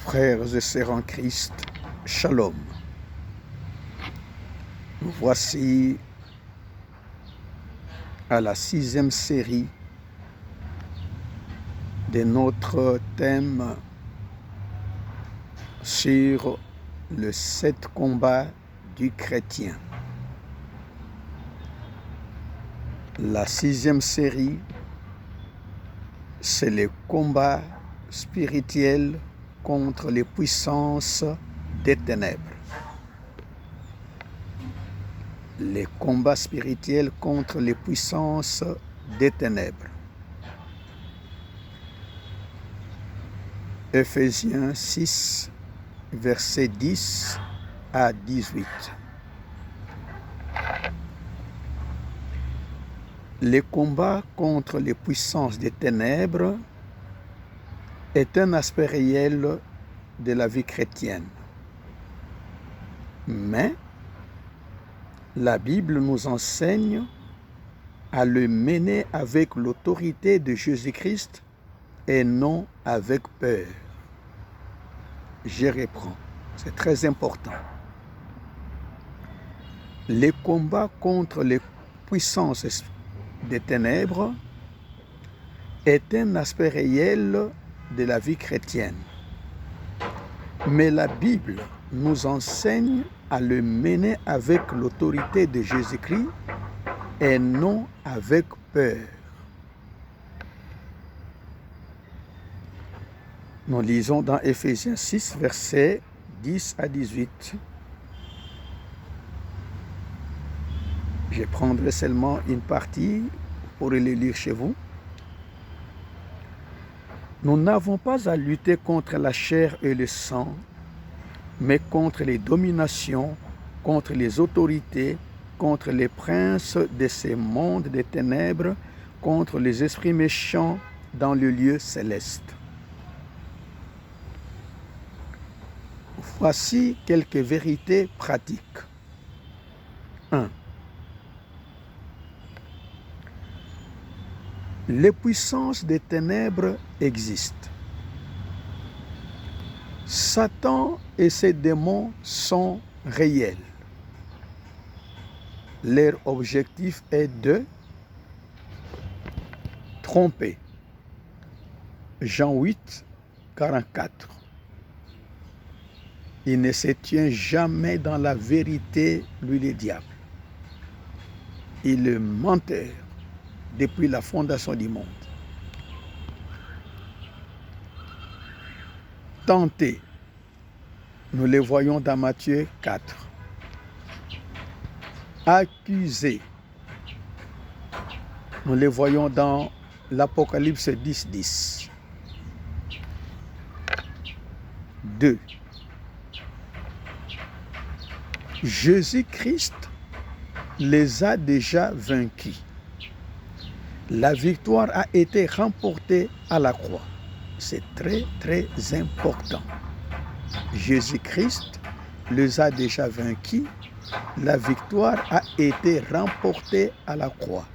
Frères et sœurs en Christ, Shalom. Nous voici à la 6e série de notre thème sur le 7 combats du chrétien. La 6e série, c'est le combat spirituel contre les puissances des ténèbres. Les combats spirituels contre les puissances des ténèbres. Ephésiens 6, versets 10 à 18. Les combats contre les puissances des ténèbres est un aspect réel de la vie chrétienne. Mais la Bible nous enseigne à le mener avec l'autorité de Jésus-Christ et non avec peur. Je reprends, c'est très important. Les combats contre les puissances des ténèbres est un aspect réel de la vie chrétienne. Mais la Bible nous enseigne à le mener avec l'autorité de Jésus-Christ et non avec peur. Nous lisons dans Ephésiens 6, versets 10 à 18. Je prendrai seulement une partie pour le lire chez vous. Nous n'avons pas à lutter contre la chair et le sang, mais contre les dominations, contre les autorités, contre les princes de ces mondes des ténèbres, contre les esprits méchants dans le lieu céleste. Voici quelques vérités pratiques. 1. Les puissances des ténèbres existent. Satan et ses démons sont réels. Leur objectif est de tromper. Jean 8, 44. Il ne se tient jamais dans la vérité, lui le diable. Il est menteur depuis la fondation du monde. Tenté, nous le voyons dans Matthieu 4. Accusé, nous le voyons dans l'Apocalypse 10, 10. 2. Jésus-Christ les a déjà vaincus. La victoire a été remportée à la croix. C'est très, très important. Jésus-Christ les a déjà vaincus. La victoire a été remportée à la croix.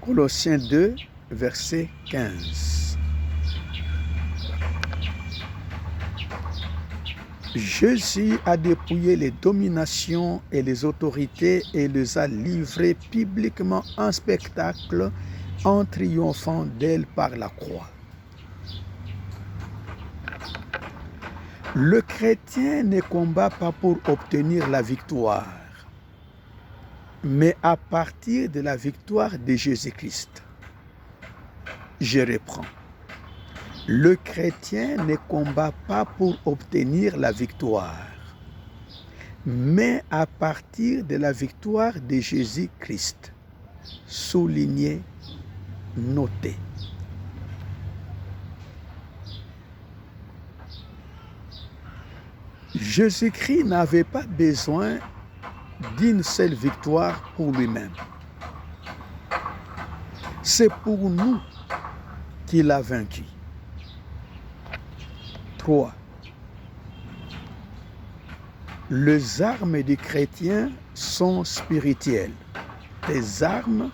Colossiens 2, verset 15. Jésus a dépouillé les dominations et les autorités et les a livrées publiquement en spectacle en triomphant d'elles par la croix. Le chrétien ne combat pas pour obtenir la victoire, mais à partir de la victoire de Jésus-Christ. Je reprends. Le chrétien ne combat pas pour obtenir la victoire, mais à partir de la victoire de Jésus-Christ. Souligné, noté. Jésus-Christ n'avait pas besoin d'une seule victoire pour lui-même. C'est pour nous qu'il a vaincu. 3. Les armes des chrétiens sont spirituelles. Les armes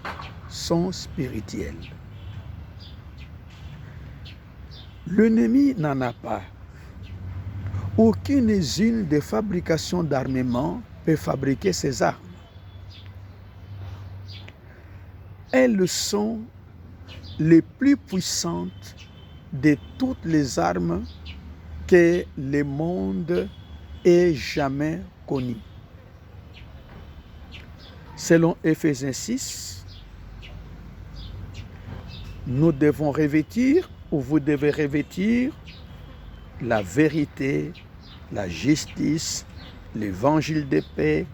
sont spirituelles. L'ennemi n'en a pas. Aucune usine de fabrication d'armement peut fabriquer ces armes. Elles sont les plus puissantes de toutes les armes que le monde ait jamais connues. Selon Éphésiens 6, nous devons revêtir, ou vous devez revêtir, la vérité, la justice, l'évangile de paix,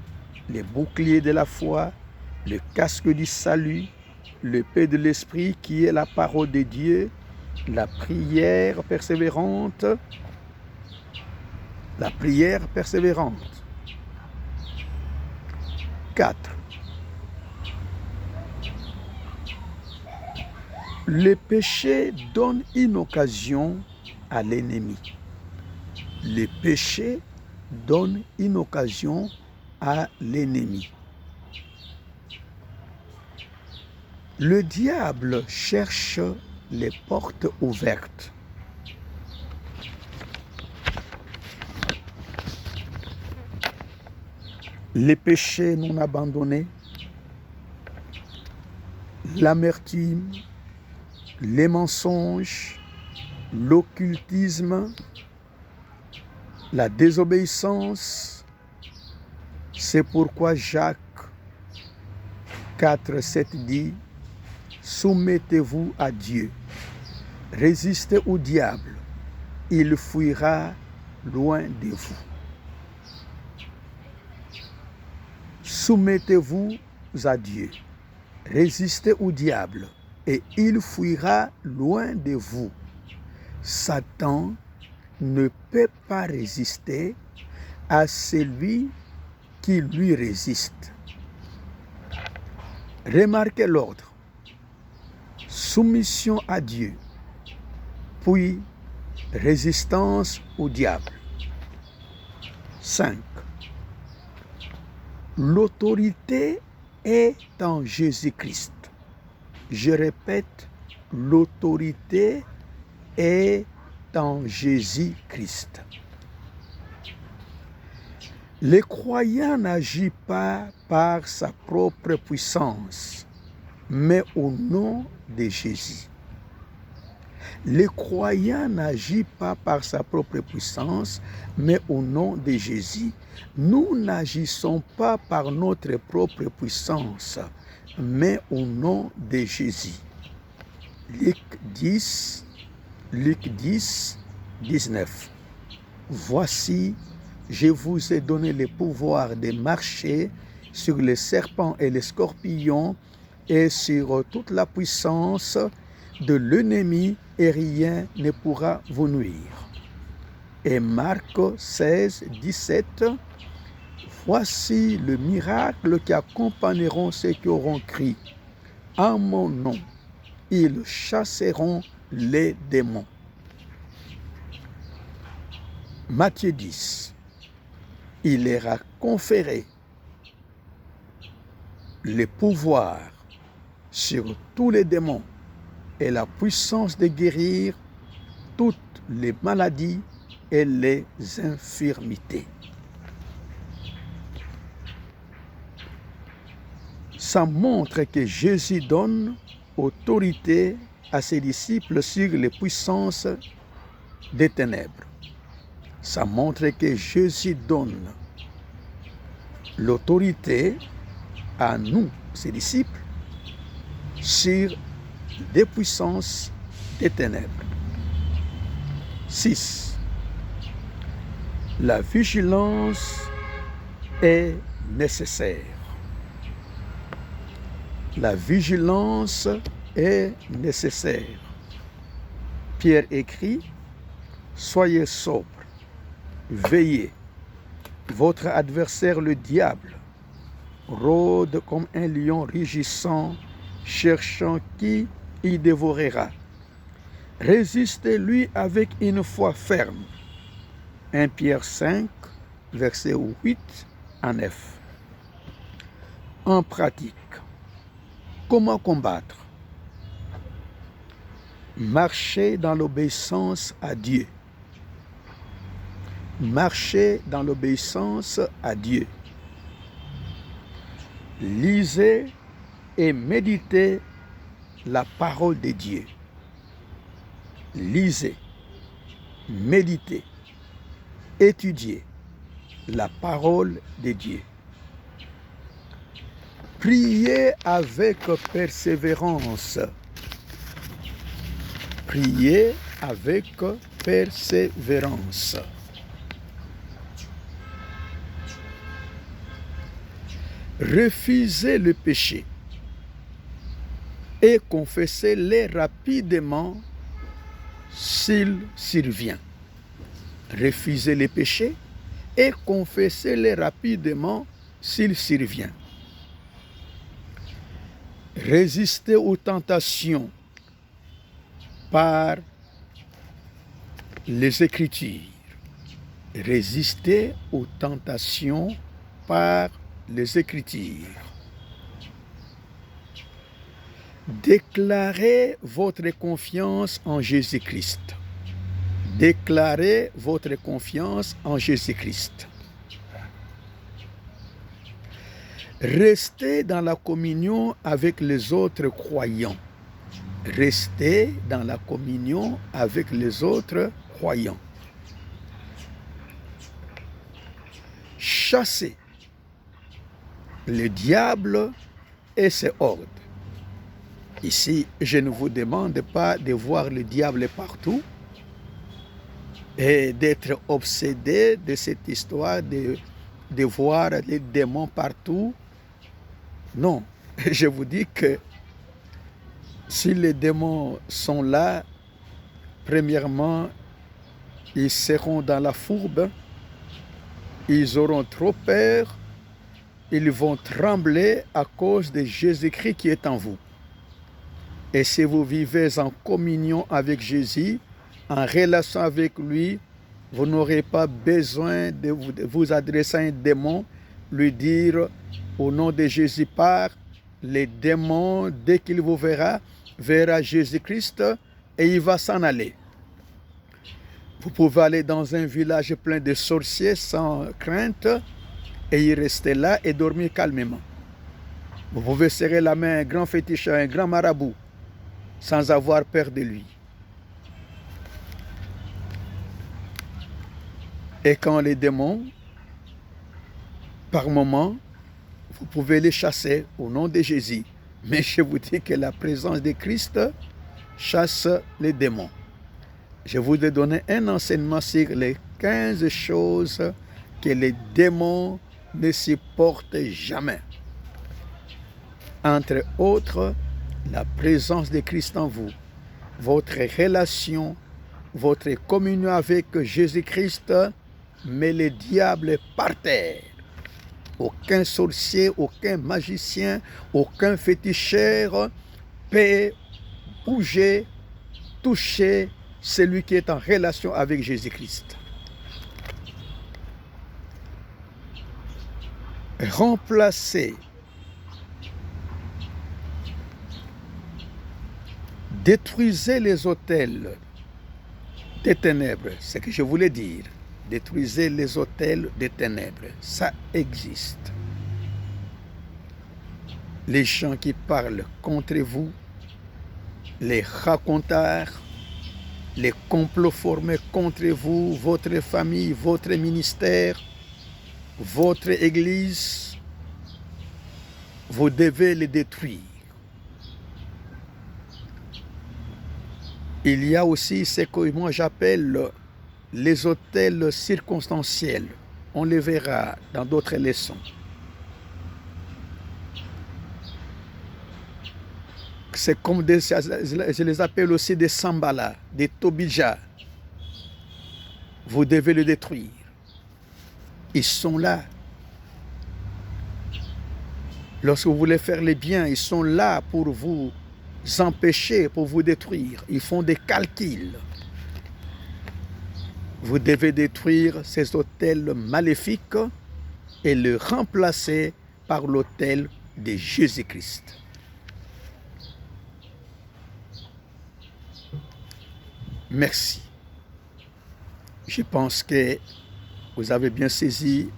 les boucliers de la foi, le casque du salut, l'épée de l'esprit qui est la parole de Dieu, la prière persévérante. La prière persévérante. 4. Le péché donne une occasion à l'ennemi. Le péché donne une occasion à l'ennemi. Le diable cherche les portes ouvertes. Les péchés non abandonnés, l'amertume, les mensonges, l'occultisme, la désobéissance. C'est pourquoi Jacques 4,7 dit « Soumettez-vous à Dieu, résistez au diable, il fuira loin de vous. » Soumettez-vous à Dieu, résistez au diable, et il fuira loin de vous. Satan ne peut pas résister à celui qui lui résiste. Remarquez l'ordre. Soumission à Dieu, puis résistance au diable. 5. L'autorité est en Jésus-Christ. Je répète, l'autorité est en Jésus-Christ. Le croyant n'agit pas par sa propre puissance, mais au nom de Jésus. Le croyant n'agit pas par sa propre puissance, mais au nom de Jésus. Nous n'agissons pas par notre propre puissance, mais au nom de Jésus. Luc 10, 19. Voici, je vous ai donné le pouvoir de marcher sur les serpents et les scorpions et sur toute la puissance de l'ennemi, et rien ne pourra vous nuire. Et Marc 16, 17. Voici le miracle qui accompagneront ceux qui auront crié en mon nom. Ils chasseront les démons. Matthieu 10. Il leur a conféré le pouvoir sur tous les démons et la puissance de guérir toutes les maladies et les infirmités. Ça montre que Jésus donne autorité à ses disciples sur les puissances des ténèbres. Ça montre que Jésus donne l'autorité à nous, ses disciples, sur des puissances des ténèbres. 6. La vigilance est nécessaire. La vigilance est nécessaire. Pierre écrit, « Soyez sobres, veillez. Votre adversaire, le diable, rôde comme un lion rugissant, cherchant qui il dévorera. Résistez-lui avec une foi ferme. » 1 Pierre 5, versets 8 à 9. En pratique, comment combattre? Marcher dans l'obéissance à Dieu. marchez dans l'obéissance à Dieu. Lisez et méditez la parole de Dieu. Lisez, méditez, étudiez la parole de Dieu. Priez avec persévérance. Priez avec persévérance. Refusez le péché et confessez-les rapidement s'il survient. Refusez les péchés et confessez-les rapidement s'il survient. Résistez aux tentations par les Écritures. Résistez aux tentations par les Écritures. Déclarez votre confiance en Jésus-Christ. Déclarez votre confiance en Jésus-Christ. Restez dans la communion avec les autres croyants. Restez dans la communion avec les autres croyants. Chassez le diable et ses hordes. Ici, je ne vous demande pas de voir le diable partout et d'être obsédé de cette histoire de voir les démons partout. Non, je vous dis que si les démons sont là, premièrement, ils seront dans la fourbe, ils auront trop peur, ils vont trembler à cause de Jésus-Christ qui est en vous. Et si vous vivez en communion avec Jésus, en relation avec lui, vous n'aurez pas besoin de vous adresser à un démon, lui dire au nom de Jésus pars. Les démons, dès qu'il vous verra Jésus-Christ et il va s'en aller. Vous pouvez aller dans un village plein de sorciers sans crainte et y rester là et dormir calmement. Vous pouvez serrer la main à un grand féticheur, un grand marabout, sans avoir peur de lui. Et quand les démons, par moment, vous pouvez les chasser au nom de Jésus. Mais je vous dis que la présence de Christ chasse les démons. Je vous ai donné un enseignement sur les 15 choses que les démons ne supportent jamais. Entre autres, la présence de Christ en vous, votre relation, votre communion avec Jésus-Christ met le diable par terre. Aucun sorcier, aucun magicien, aucun féticheur peut bouger, toucher celui qui est en relation avec Jésus-Christ. Remplacez, détruisez les autels des ténèbres, c'est ce que je voulais dire. Détruisez les autels des ténèbres, ça existe. Les gens qui parlent contre vous, les raconteurs, les complots formés contre vous, votre famille, votre ministère, votre église, vous devez les détruire. Il y a aussi ce que moi j'appelle les autels circonstanciels. On les verra dans d'autres leçons. C'est comme je les appelle aussi des Sambala, des Tobija. Vous devez les détruire. Ils sont là. Lorsque vous voulez faire les biens, ils sont là pour vous empêcher, pour vous détruire. Ils font des calculs. Vous devez détruire ces autels maléfiques et le remplacer par l'autel de Jésus-Christ. Merci. Je pense que vous avez bien saisi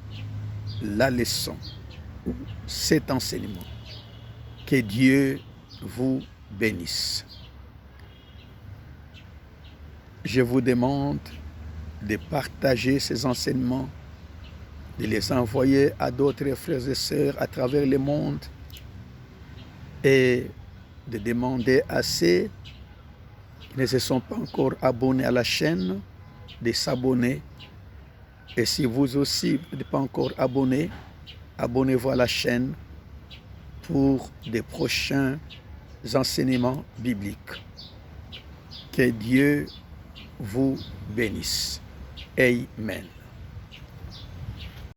la leçon, cet enseignement. Que Dieu vous bénisse. Je vous demande de partager ces enseignements, de les envoyer à d'autres frères et sœurs à travers le monde et de demander à ceux qui ne se sont pas encore abonnés à la chaîne de s'abonner. Et si vous aussi n'êtes pas encore abonné, abonnez-vous à la chaîne pour des prochains enseignements bibliques. Que Dieu vous bénisse. Amen.